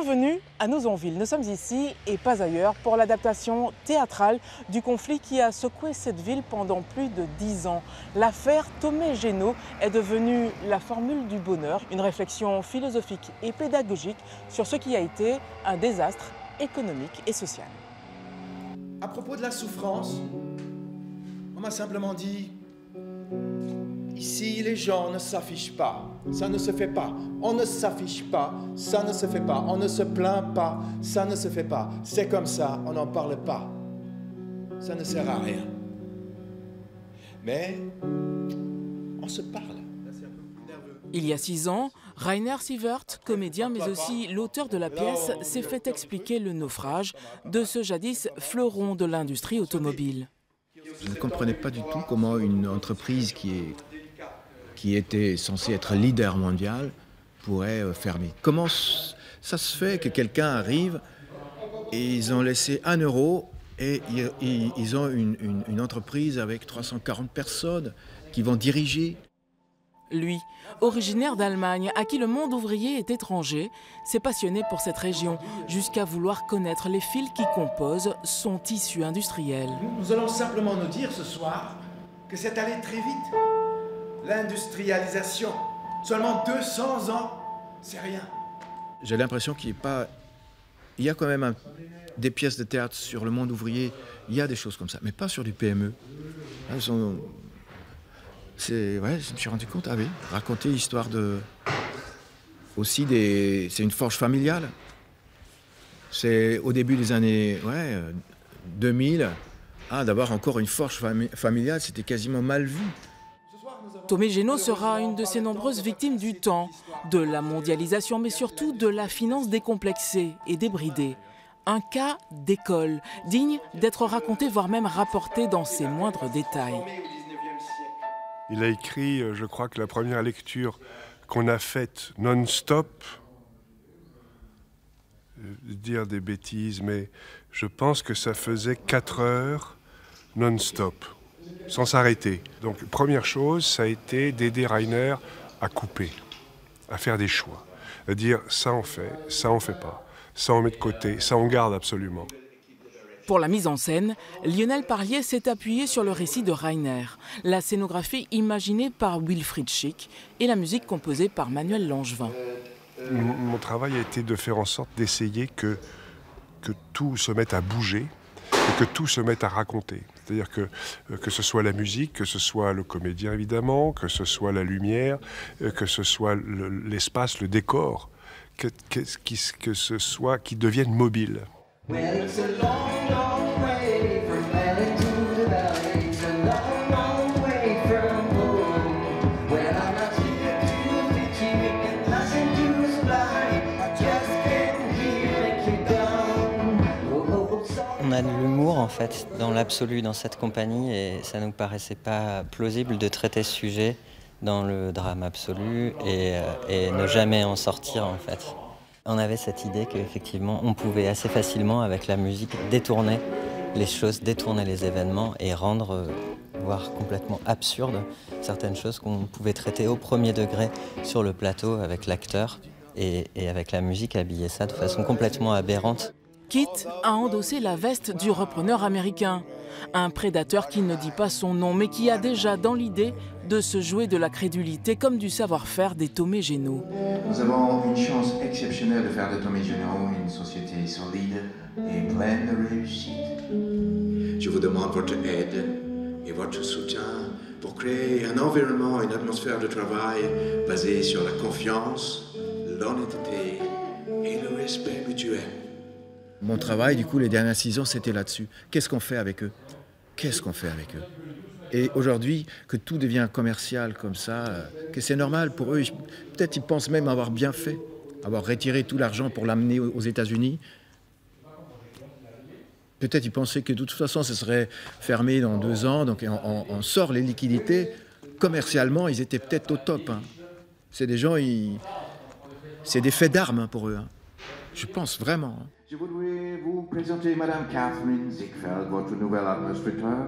Bienvenue à Nozonville. Nous sommes ici et pas ailleurs pour l'adaptation théâtrale du conflit qui a secoué cette ville pendant plus de 10 ans. L'affaire Tomé Jeannot est devenue la formule du bonheur, une réflexion philosophique et pédagogique sur ce qui a été un désastre économique et social. À propos de la souffrance, on m'a simplement dit: ici, les gens ne s'affichent pas, ça ne se fait pas. On ne s'affiche pas, ça ne se fait pas. On ne se plaint pas, ça ne se fait pas. C'est comme ça, on n'en parle pas. Ça ne sert à rien. Mais on se parle. Il y a 6 ans, Rainer Sievert, comédien mais aussi l'auteur de la pièce, s'est fait expliquer le naufrage de ce jadis fleuron de l'industrie automobile. Je ne comprenais pas du tout comment une entreprise qui était censée être leader mondial pourrait fermer. Comment ça se fait que quelqu'un arrive et ils ont laissé 1 euro et ils ont une entreprise avec 340 personnes qui vont diriger. Lui, originaire d'Allemagne, à qui le monde ouvrier est étranger, s'est passionné pour cette région, jusqu'à vouloir connaître les fils qui composent son tissu industriel. Nous allons simplement nous dire ce soir que c'est allé très vite. L'industrialisation, seulement 200 ans, c'est rien. J'ai l'impression qu'il y a quand même des pièces de théâtre sur le monde ouvrier, il y a des choses comme ça, mais pas sur du PME. Je me suis rendu compte, raconter l'histoire c'est une forge familiale. C'est au début des années 2000, d'avoir encore une forge familiale, c'était quasiment mal vu. Tomé Jeannot sera une de ces nombreuses victimes du temps, de la mondialisation, mais surtout de la finance décomplexée et débridée. Un cas d'école, digne d'être raconté, voire même rapporté dans ses moindres détails. Il a écrit, je crois que la première lecture qu'on a faite non-stop, dire des bêtises, mais je pense que ça faisait 4 heures non-stop, sans s'arrêter. Donc, première chose, ça a été d'aider Rainer à couper, à faire des choix, à dire ça on fait pas, ça on met de côté, ça on garde absolument. Pour la mise en scène, Lionel Parlier s'est appuyé sur le récit de Rainer, la scénographie imaginée par Wilfried Schick et la musique composée par Manuel Langevin. Mon travail a été de faire en sorte d'essayer que tout se mette à bouger et que tout se mette à raconter. C'est-à-dire que ce soit la musique, que ce soit le comédien évidemment, que ce soit la lumière, que ce soit l'espace, le décor, que ce soit qui devienne mobile. Well, it's a long, long way from LA to the valley. It's a long, long way from home. Well, I'm not here to fit you in, nothing to supply. I just can't hear make you down. Oh, On a de l'humour en fait dans l'absolu dans cette compagnie et ça nous paraissait pas plausible de traiter ce sujet dans le drame absolu et ne jamais en sortir en fait. On avait cette idée qu'effectivement, on pouvait assez facilement, avec la musique, détourner les choses, détourner les événements et rendre, voire complètement absurde, certaines choses qu'on pouvait traiter au premier degré sur le plateau avec l'acteur et avec la musique habiller ça de façon complètement aberrante. Quitte à endosser la veste du repreneur américain, un prédateur qui ne dit pas son nom, mais qui a déjà dans l'idée de se jouer de la crédulité comme du savoir-faire des Tomé Jeannot. Nous avons une chance exceptionnelle de faire de Tomé Jeannot une société solide et pleine de réussite. Je vous demande votre aide et votre soutien pour créer un environnement, une atmosphère de travail basée sur la confiance, l'honnêteté et le respect mutuel. Mon travail, du coup, les dernières 6 ans, c'était là-dessus. Qu'est-ce qu'on fait avec eux? Qu'est-ce qu'on fait avec eux? Et aujourd'hui, que tout devient commercial comme ça, que c'est normal pour eux. Peut-être ils pensent même avoir bien fait, avoir retiré tout l'argent pour l'amener aux États-Unis. Peut-être ils pensaient que de toute façon, ce serait fermé dans 2 ans, donc on sort les liquidités. Commercialement, ils étaient peut-être au top. C'est des gens, c'est des faits d'armes pour eux. Je pense vraiment. Je voudrais vous présenter Madame Catherine Ziegfeld, votre nouvelle administrateur.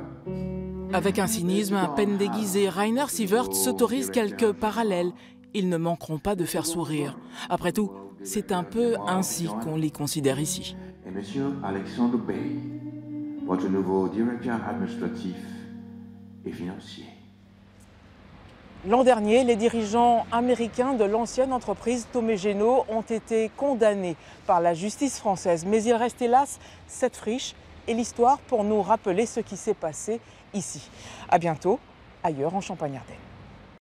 Avec un cynisme à peine déguisé, Rainer Sievert s'autorise quelques parallèles. Ils ne manqueront pas de faire sourire. Après tout, C'est un peu ainsi qu'on les considère ici. Et Monsieur Alexandre Bey, votre nouveau directeur administratif et financier. L'an dernier, les dirigeants américains de l'ancienne entreprise Tomé Génaud ont été condamnés par la justice française. Mais il reste hélas cette friche et l'histoire pour nous rappeler ce qui s'est passé ici. À bientôt, ailleurs en Champagne-Ardenne.